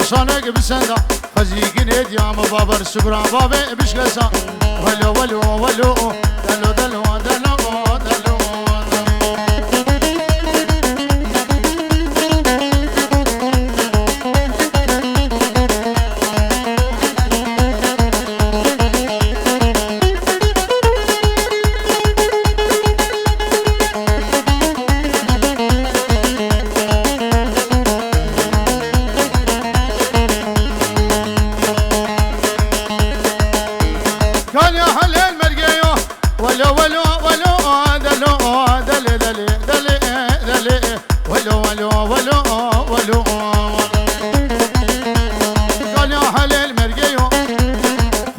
شانك بسندا خزيقين ديام بابر سبران بابي بشكسا ولو ولو ولو دلو دلو دلو دلو كان يا حليل مرقيو ولو ولو ولو دلو دلي دلي دلي دلي ولو ولو ولو ولو كان يا حليل مرقيو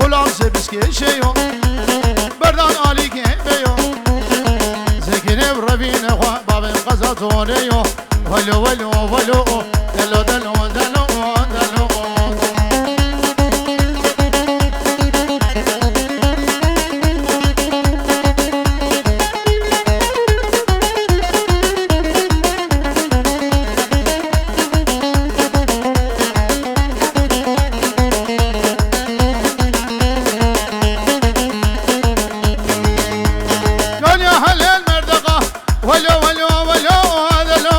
خلاص بسكي شيو بردان عليك بيو زكيني بربين اخوة باب قزطونيو ولو ولو ولو دلو دلو دلو دلو ولو ولو ولو دلو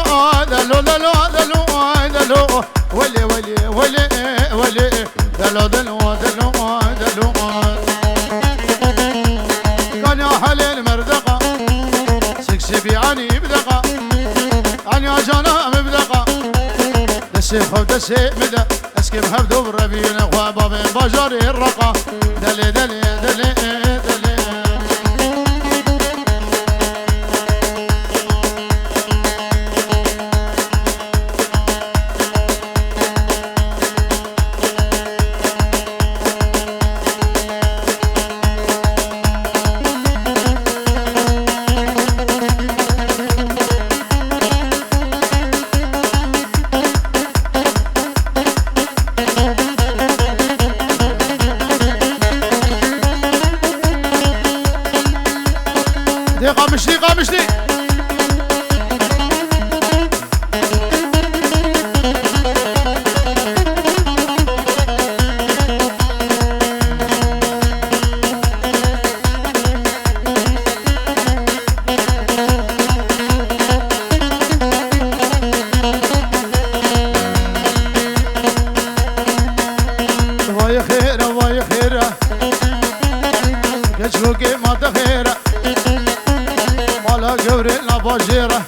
دلو دلو دلو دلو ولي ولي ولي ولي دلو دلو دلو دلو كان يا حليل مردقة سكسي بيعني بدقة عن يا جانا مبدقة دسي خو دسي مدى اسكي بحبدو بربين اخوة بابين باجاري الرقة دلي دلي دلي دلي قامشلي قامشلي واي خيره واي خيره كشوكي ما تخيره قوري لاباجيرة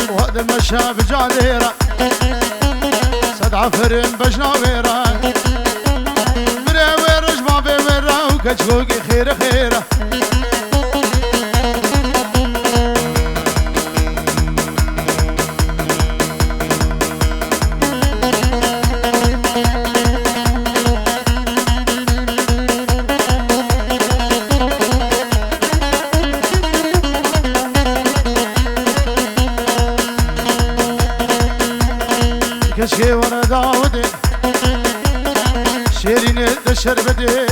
وهذا المشى بجعليرة سد عفرين بجناويرة بريوي رجمع بيويرة وكتشوقي خيرة خيرة كشكي وانا داودي شيرين الشربدي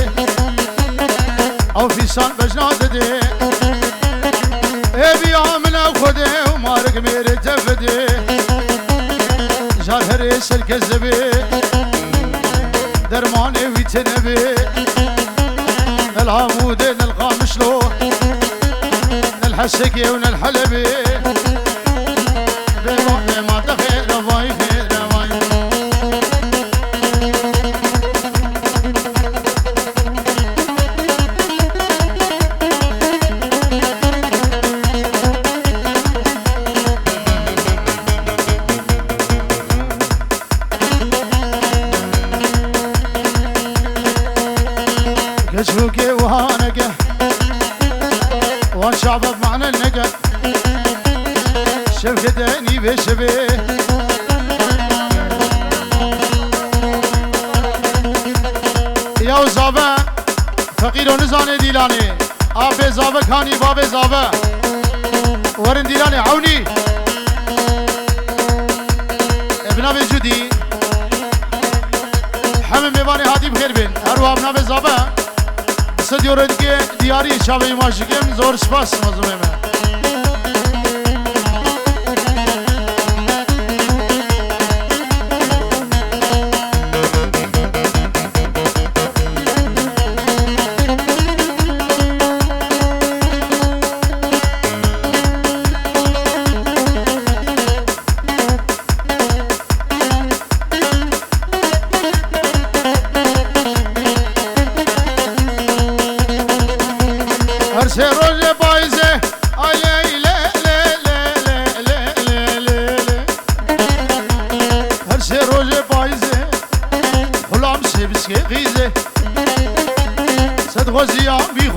او في سان بجناددي ابي عامل اخدي ومارق مير تفدي جار هريس الكذبي درماني ويتنبي العمود نلقى مشلو نلحسكي ونلحلبي ما تخير باي خير كشوكي وهانقه وان شعبك معنا النقه شفقتني بشبه يا وزابه فقير ونزاني ديلاني آبي زابه كاني بابي زابه ورن ديلاني عوني ابن ابي جدي حمم ميواني هادي بخير بين هروا ابن ابي زابه سديورد کے دیاری شاوی ماشکم زور سپاس مزمه میں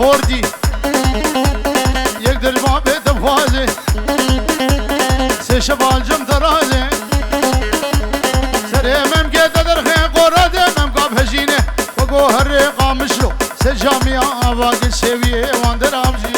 خوردی یک دل باب دفوازه سه شبالجم درازه سره ممگه درخه قراده ممگاب هجینه و گوهر قامشلو سه جامعه آواقی سویه واندر آبجی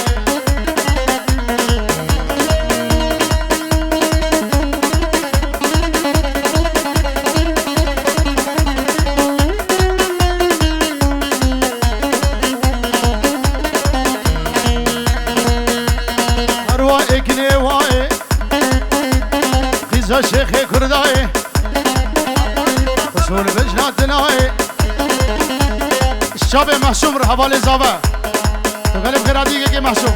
شيخ كرداي وصول بجناتناي الشاب محسوم مرحبا لزابا تغلب غراديك كي محسوم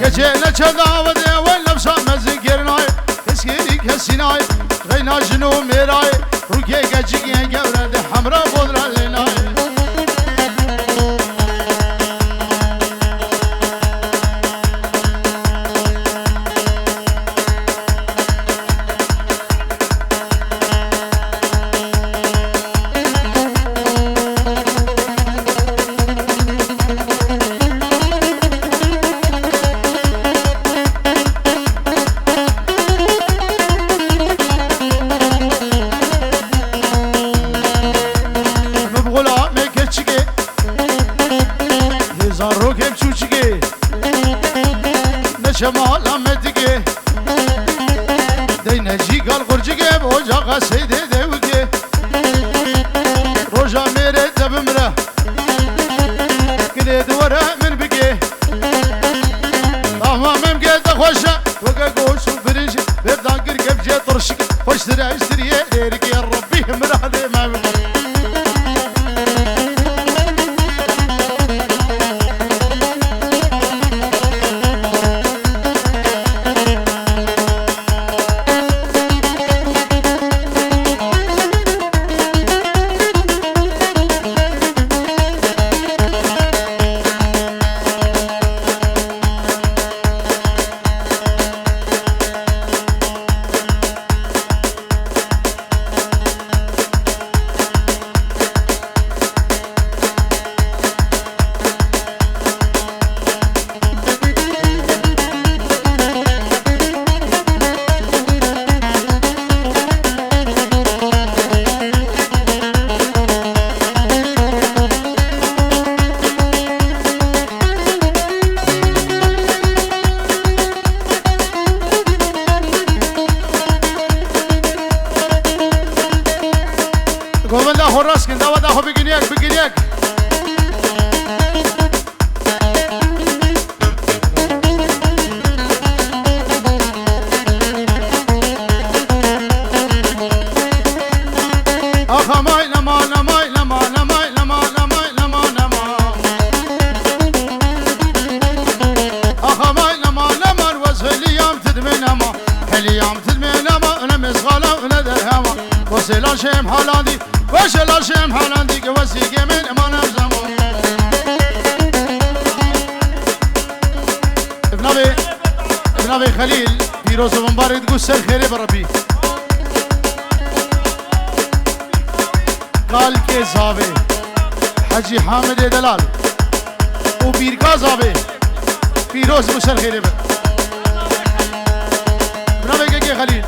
يجينا كذا ودي ولا بشام مزكرناي اسكيري كسيناي غينا جنو ميراي روكي كجيكي قورد حمرا بودرا ليناي شمال امدگه دین جیگال قرجگه بوجاقا سیده دوگه روژا میره دبمره کده دوره من بگه تمامم گده خوشه وگه گوشو برنج برداگر گبجه ترشک خوش تره اشتریه دیرگه ربی مراده ما بگه گوونده خوراس کن داوده خو بگینیک بگینیک آخا مای لما لما لما لما لما لما لما لما آخا مای لما لما وزهليام تدمن اما هليام تدمن اما انا مزغاله وانا درهما وسلا شم حالاندي وسلا شم حالاندي وسيق من امان زمان ابن ابي خليل بيروز مبارك تقول سر خيري بربي قال كي زابي حجي حامد دلال وبيركا زابي بيروز مسر خيري ابن ابي كي خليل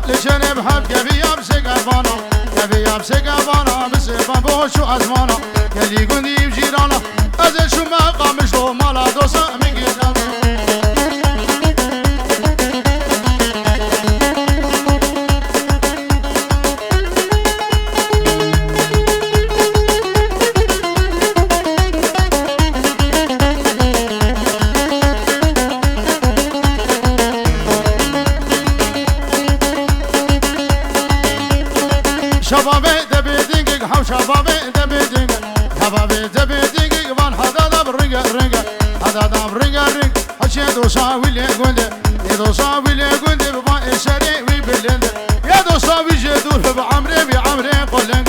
لجنب حب كبيام سقفانا كبيام سقفانا بسيفان بوشو أزمانا يلي قندي بجيرانا أزل شو ما قامش له مالا دوسا من قدام شبابي دبيدينك حو شبابي دبيدينك شبابي دبيدينك وان هذا دب رنجا رنجا هذا دب رنجا رنج هشي دوسا ويلي غوند يدوسا ويلي غوند بما إشاري ويبلند يا دوسا ويجي دور بعمري بعمري قلنج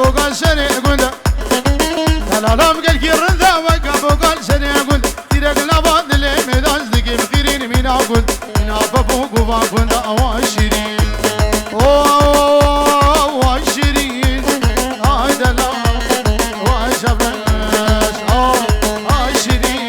بوقال سنة قندا هلالام قال كي رندا وقا بوقال سنة قندا تيرك نبات اللي ميداز لكي مخيرين مينا قند مينا بابوك وفا قندا واشرين واشرين هاي دلا واشبرش واشرين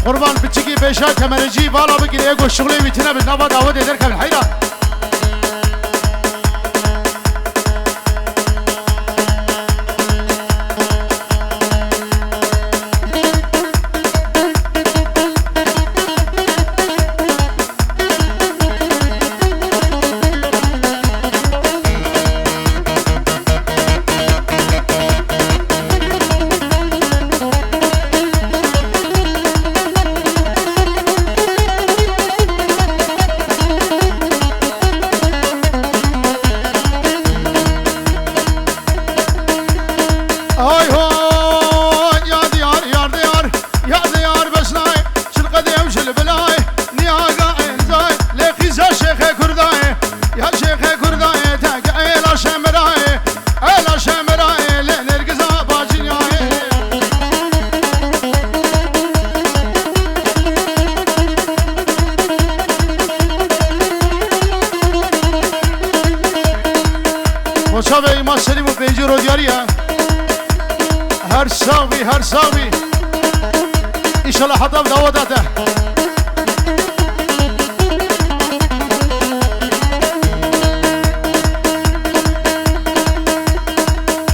قربان بچگی پیشا کمرجی بالا بگیری اگو شغلی بیتنه به نوا دعوت ادر کبل حیرا آی هون یا دیار یار دیار یا دیار بسنای شل قدیم شل بلای نیاگا انزای لقیزا شیخ کردای یا شیخ کردای تاک ایلا شمرای لنرگزا باجنیای مصابه ما سلیم و پیجی رو دیاریه هر ساوي ان شاء الله حضر دعوته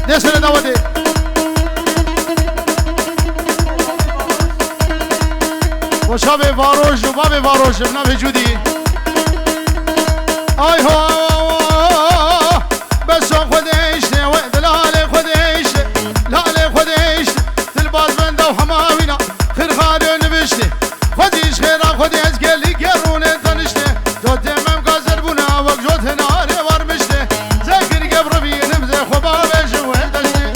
نسمع دعوته وشابه واروش وبابه واروش ابن وجودي اي هو بس خديش ودلال خديش لا خديش تلباس بنده وحماوينا خير خالي نبشته خديش خيرا خدي ازقلي قرونه تنشته دوت امام قازر بنا وقجوت ناري ورمشته ذاكر قبر بينم زي خبابه جوه دشته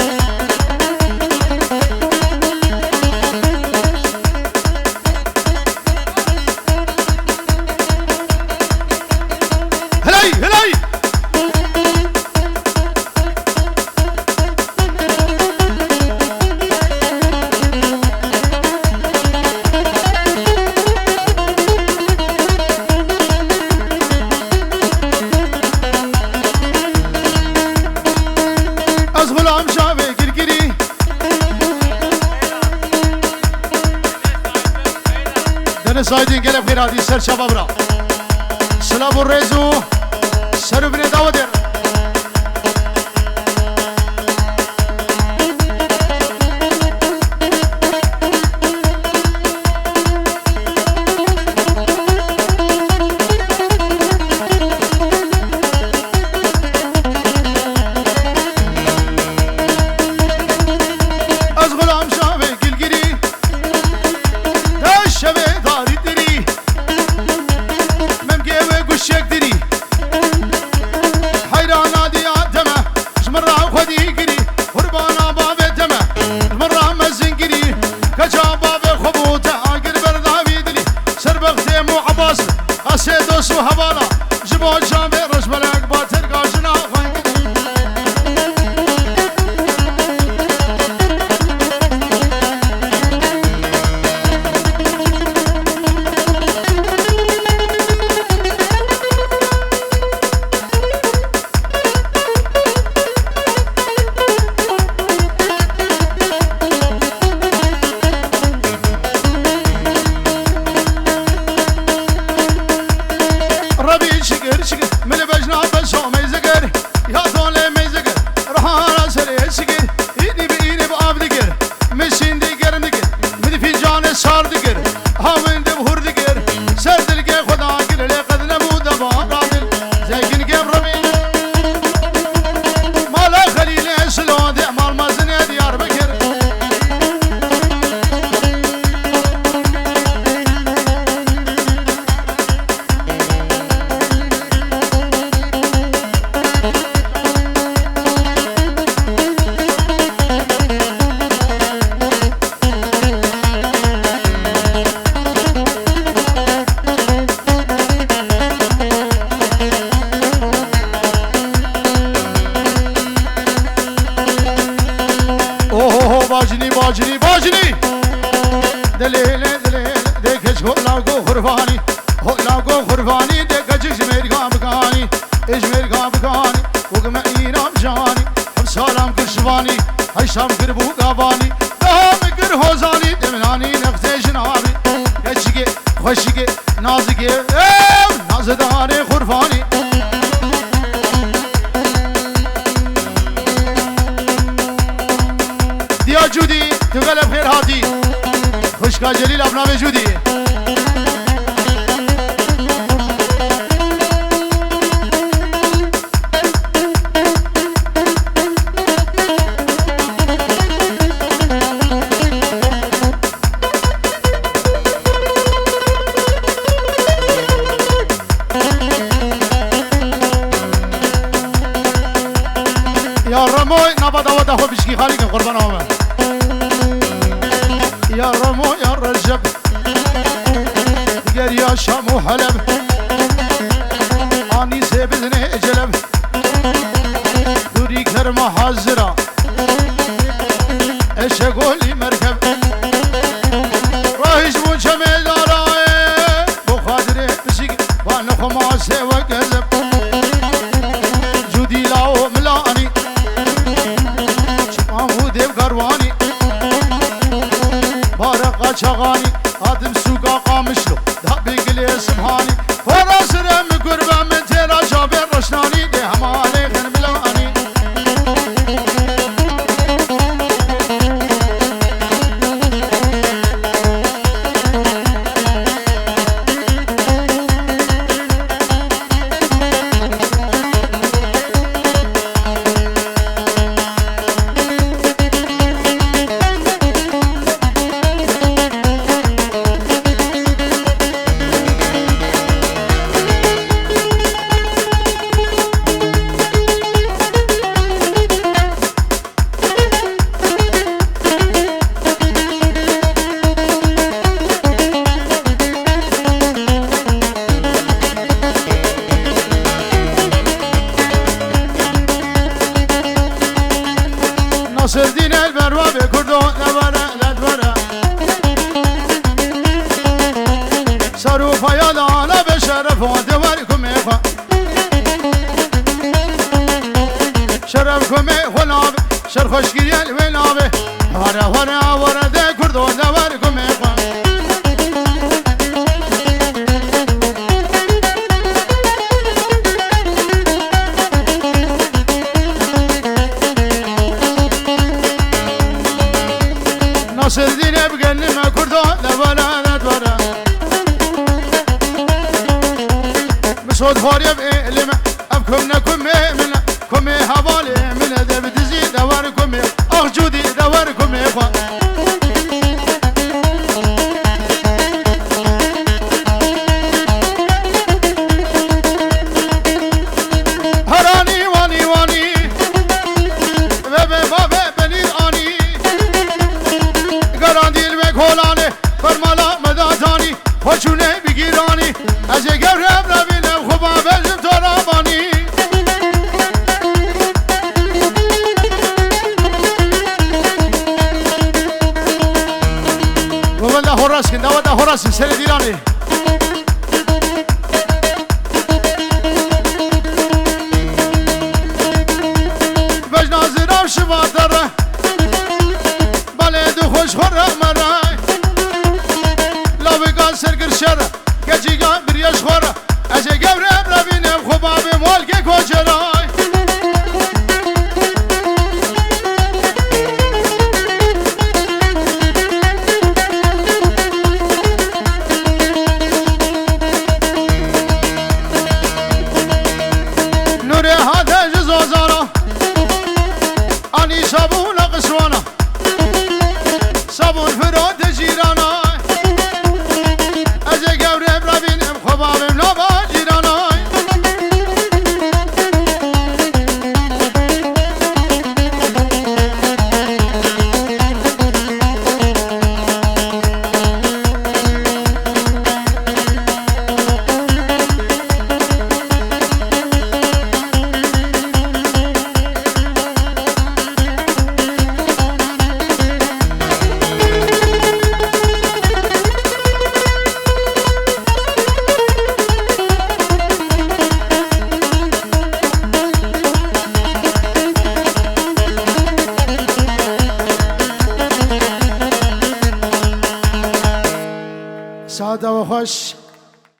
هلاي غلام شابه گرگری دن سایدین گلب خیراتی سر شباب را سلام و ریزو سر بینه داودر باجني باجني دليل دليل ديكش هولاقو خرفاني هولاقو خرفاني ديكش جمير قابقاني اجمير قابقاني وقم اينام جاني هم سلام كرشفاني هيشام كربو قاباني دهام كر هوزاني دمناني نفسي جنابي يشكي خوشكي نازكي نازداني خرفاني ديا جودي تغلب خير هادي خوشكا جليل ابنام جودي يا رموي نبض وده هو بشكي خالق قربان هما يا رمو يا رجب قال يا شام وحلب اني سيبزني جلب دوري كرمه حاضره ايش اقولي مركب رايش مو جميل راي بخاطري بشكي وانا خماسه وكذب جودي لاو ملاني شمامودي بقرواني بارقا شغاني هادم سوقا قامشلو دابي قلي سبحاني فراس رم قربة من تيرا جابر رشناني دي همالي خن ملاني ناصر دين البروابي كردو لبرا لدبرا صاروفا يا لالا بشرف ودواركم إخوة شرفكم ونابي شرخوش كريال ونابي ورا ورا ورا دي كردو لبركم إخوة ناصر دين بقلم كردو لبرا لدبرا بصوت فاريب إلما أبكم نكم منا كم